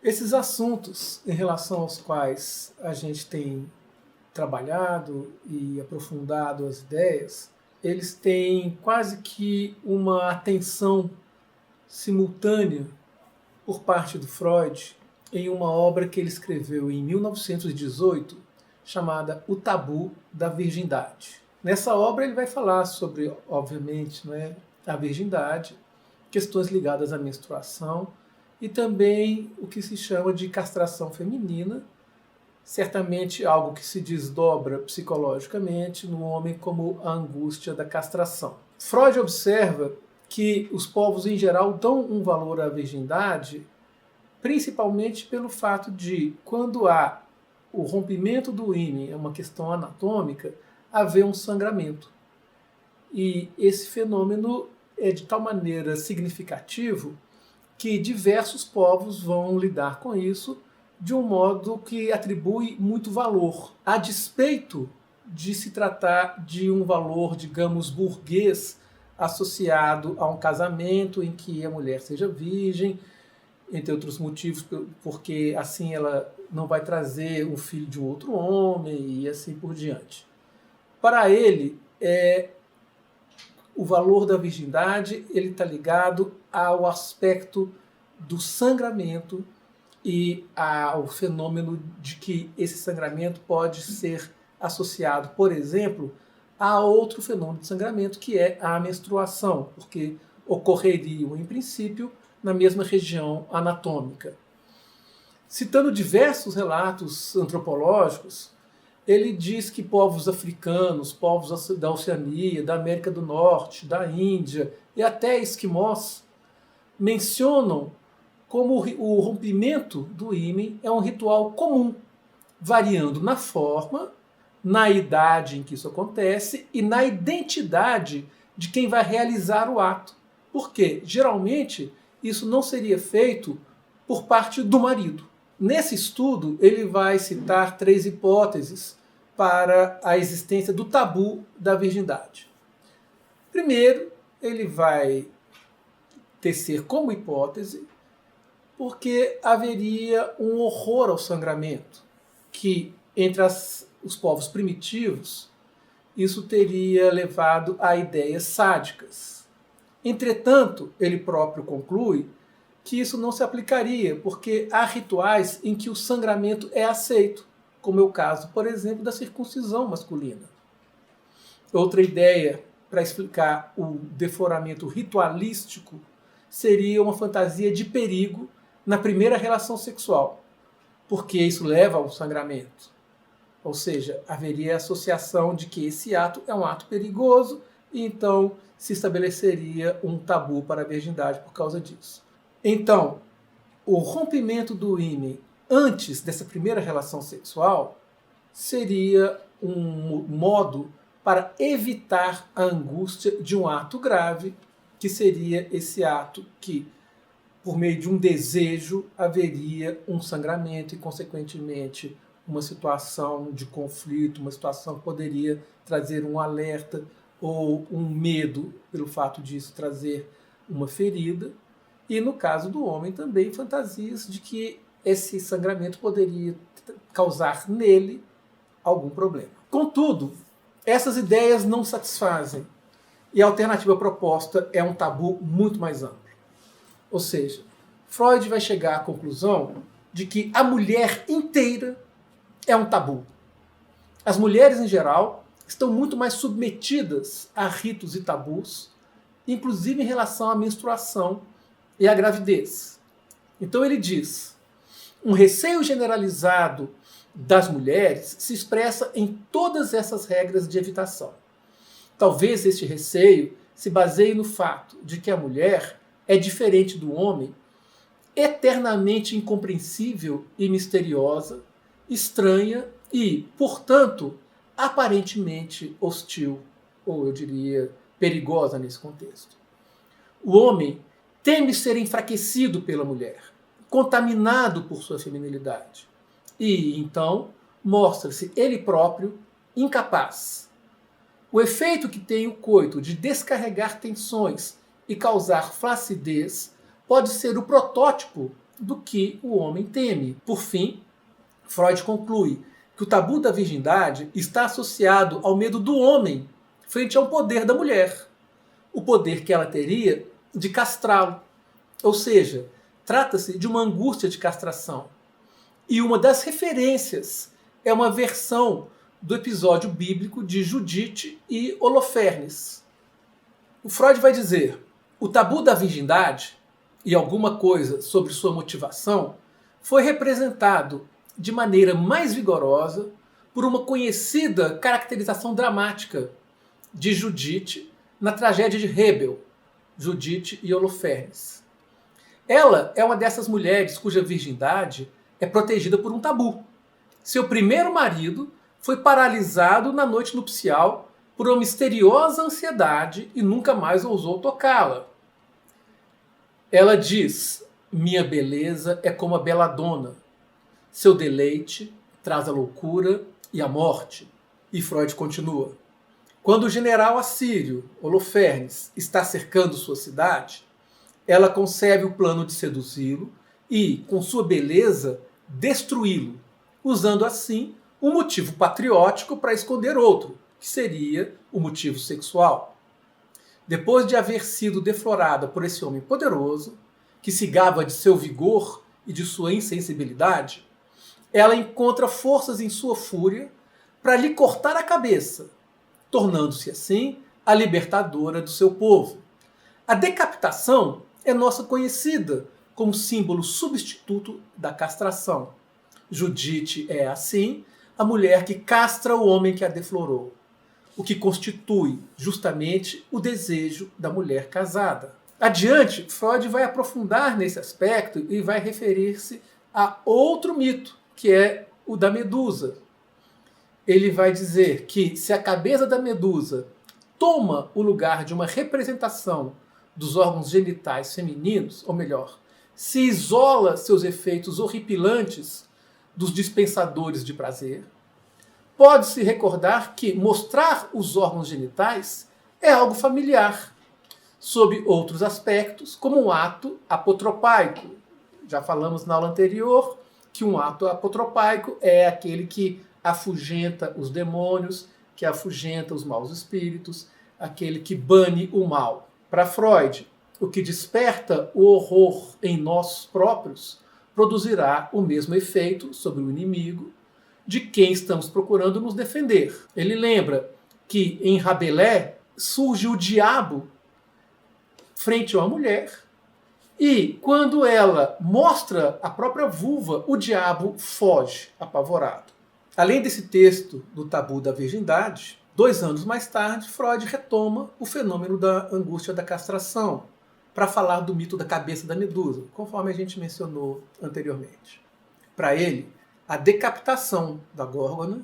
Esses assuntos em relação aos quais a gente tem trabalhado e aprofundado as ideias, eles têm quase que uma atenção simultânea por parte do Freud em uma obra que ele escreveu em 1918, chamada O Tabu da Virgindade. Nessa obra ele vai falar sobre, obviamente, a virgindade, questões ligadas à menstruação e também o que se chama de castração feminina, certamente algo que se desdobra psicologicamente no homem como a angústia da castração. Freud observa que os povos em geral dão um valor à virgindade principalmente pelo fato de, quando há o rompimento do ímen, é uma questão anatômica, haver um sangramento. E esse fenômeno é de tal maneira significativo que diversos povos vão lidar com isso de um modo que atribui muito valor, a despeito de se tratar de um valor, digamos, burguês, associado a um casamento em que a mulher seja virgem, entre outros motivos, porque assim ela não vai trazer um filho de um outro homem e assim por diante. Para ele, o valor da virgindade ele está ligado ao aspecto do sangramento e ao fenômeno de que esse sangramento pode ser associado, por exemplo, a outro fenômeno de sangramento, que é a menstruação, porque ocorreriam, em princípio, na mesma região anatômica. Citando diversos relatos antropológicos, ele diz que povos africanos, povos da Oceania, da América do Norte, da Índia e até esquimós mencionam como o rompimento do ímen é um ritual comum, variando na forma, na idade em que isso acontece e na identidade de quem vai realizar o ato. Porque, geralmente, isso não seria feito por parte do marido. Nesse estudo, ele vai citar 3 hipóteses para a existência do tabu da virgindade. Primeiro, ele vai tecer como hipótese porque haveria um horror ao sangramento, que entre os povos primitivos isso teria levado a ideias sádicas. Entretanto, ele próprio conclui que isso não se aplicaria, porque há rituais em que o sangramento é aceito, como é o caso, por exemplo, da circuncisão masculina. Outra ideia para explicar o defloramento ritualístico seria uma fantasia de perigo na primeira relação sexual, porque isso leva ao sangramento. Ou seja, haveria a associação de que esse ato é um ato perigoso e então se estabeleceria um tabu para a virgindade por causa disso. Então, o rompimento do ímen antes dessa primeira relação sexual seria um modo para evitar a angústia de um ato grave, que seria esse ato que, por meio de um desejo, haveria um sangramento e, consequentemente, uma situação de conflito, uma situação que poderia trazer um alerta ou um medo pelo fato disso trazer uma ferida. E, no caso do homem, também fantasias de que esse sangramento poderia causar nele algum problema. Contudo, essas ideias não satisfazem e a alternativa proposta é um tabu muito mais amplo. Ou seja, Freud vai chegar à conclusão de que a mulher inteira é um tabu. As mulheres, em geral, estão muito mais submetidas a ritos e tabus, inclusive em relação à menstruação e à gravidez. Então ele diz: um receio generalizado das mulheres se expressa em todas essas regras de evitação. Talvez este receio se baseie no fato de que a mulher é diferente do homem, eternamente incompreensível e misteriosa, estranha e, portanto, aparentemente hostil, ou eu diria perigosa nesse contexto. O homem teme ser enfraquecido pela mulher, contaminado por sua feminilidade, e então mostra-se ele próprio incapaz. O efeito que tem o coito de descarregar tensões e causar flacidez pode ser o protótipo do que o homem teme. Por fim, Freud conclui que o tabu da virgindade está associado ao medo do homem frente ao poder da mulher, o poder que ela teria de castrá-lo. Ou seja, trata-se de uma angústia de castração. E uma das referências é uma versão do episódio bíblico de Judite e Holofernes. O Freud vai dizer: o tabu da virgindade e alguma coisa sobre sua motivação foi representado de maneira mais vigorosa por uma conhecida caracterização dramática de Judite na tragédia de Hebel, Judite e Holofernes. Ela é uma dessas mulheres cuja virgindade é protegida por um tabu. Seu primeiro marido foi paralisado na noite nupcial por uma misteriosa ansiedade e nunca mais ousou tocá-la. Ela diz: minha beleza é como a beladona. Seu deleite traz a loucura e a morte. E Freud continua: quando o general assírio, Holofernes, está cercando sua cidade, ela concebe o plano de seduzi-lo e, com sua beleza, destruí-lo, usando assim um motivo patriótico para esconder outro, que seria o motivo sexual. Depois de haver sido deflorada por esse homem poderoso, que se gaba de seu vigor e de sua insensibilidade, ela encontra forças em sua fúria para lhe cortar a cabeça, tornando-se assim a libertadora do seu povo. A decapitação é nossa conhecida como símbolo substituto da castração. Judite é, assim, a mulher que castra o homem que a deflorou, o que constitui justamente o desejo da mulher casada. Adiante, Freud vai aprofundar nesse aspecto e vai referir-se a outro mito, que é o da Medusa. Ele vai dizer que se a cabeça da Medusa toma o lugar de uma representação dos órgãos genitais femininos, ou melhor, se isola seus efeitos horripilantes dos dispensadores de prazer, pode-se recordar que mostrar os órgãos genitais é algo familiar, sob outros aspectos, como um ato apotropaico. Já falamos na aula anterior que um ato apotropaico é aquele que afugenta os demônios, que afugenta os maus espíritos, aquele que bane o mal. Para Freud, o que desperta o horror em nós próprios produzirá o mesmo efeito sobre o inimigo de quem estamos procurando nos defender. Ele lembra que em Rabelais surge o diabo frente a uma mulher e quando ela mostra a própria vulva, o diabo foge apavorado. Além desse texto do tabu da virgindade, 2 anos mais tarde, Freud retoma o fenômeno da angústia da castração para falar do mito da cabeça da Medusa, conforme a gente mencionou anteriormente. Para ele, a decapitação da Górgona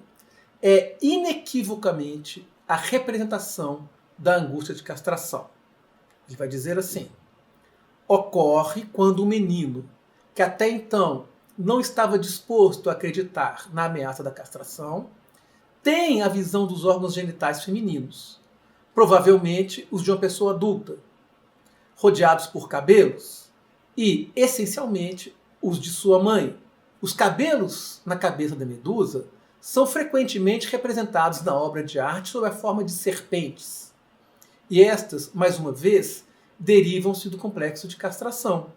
é inequivocamente a representação da angústia de castração. Ele vai dizer assim: ocorre quando o menino, que até então não estava disposto a acreditar na ameaça da castração, tem a visão dos órgãos genitais femininos, provavelmente os de uma pessoa adulta, rodeados por cabelos e, essencialmente, os de sua mãe. Os cabelos na cabeça da Medusa são frequentemente representados na obra de arte sob a forma de serpentes. E estas, mais uma vez, derivam-se do complexo de castração.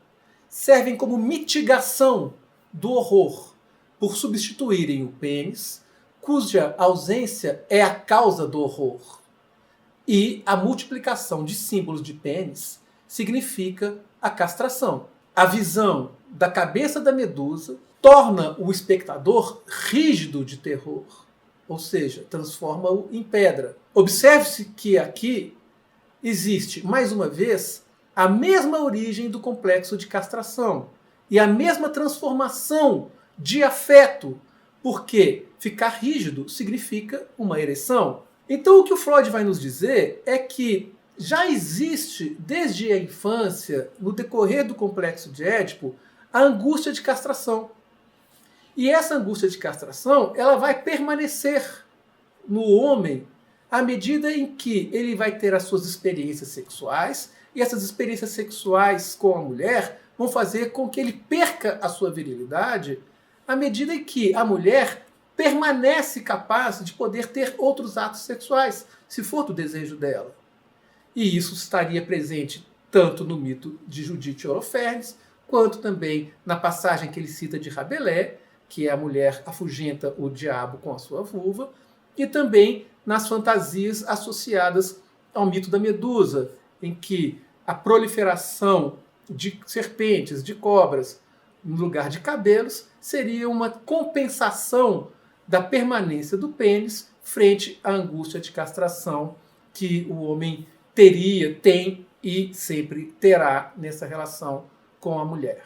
Servem como mitigação do horror, por substituírem o pênis, cuja ausência é a causa do horror. E a multiplicação de símbolos de pênis significa a castração. A visão da cabeça da Medusa torna o espectador rígido de terror, ou seja, transforma-o em pedra. Observe-se que aqui existe, mais uma vez, a mesma origem do complexo de castração e a mesma transformação de afeto, porque ficar rígido significa uma ereção. Então o que o Freud vai nos dizer é que já existe, desde a infância, no decorrer do complexo de Édipo, a angústia de castração. E essa angústia de castração, ela vai permanecer no homem à medida em que ele vai ter as suas experiências sexuais, e essas experiências sexuais com a mulher vão fazer com que ele perca a sua virilidade à medida em que a mulher permanece capaz de poder ter outros atos sexuais, se for do desejo dela. E isso estaria presente tanto no mito de Judite e Holofernes, quanto também na passagem que ele cita de Rabelais, que é a mulher afugenta o diabo com a sua vulva, e também nas fantasias associadas ao mito da Medusa, em que a proliferação de serpentes, de cobras, no lugar de cabelos, seria uma compensação da permanência do pênis frente à angústia de castração que o homem teria, tem e sempre terá nessa relação com a mulher.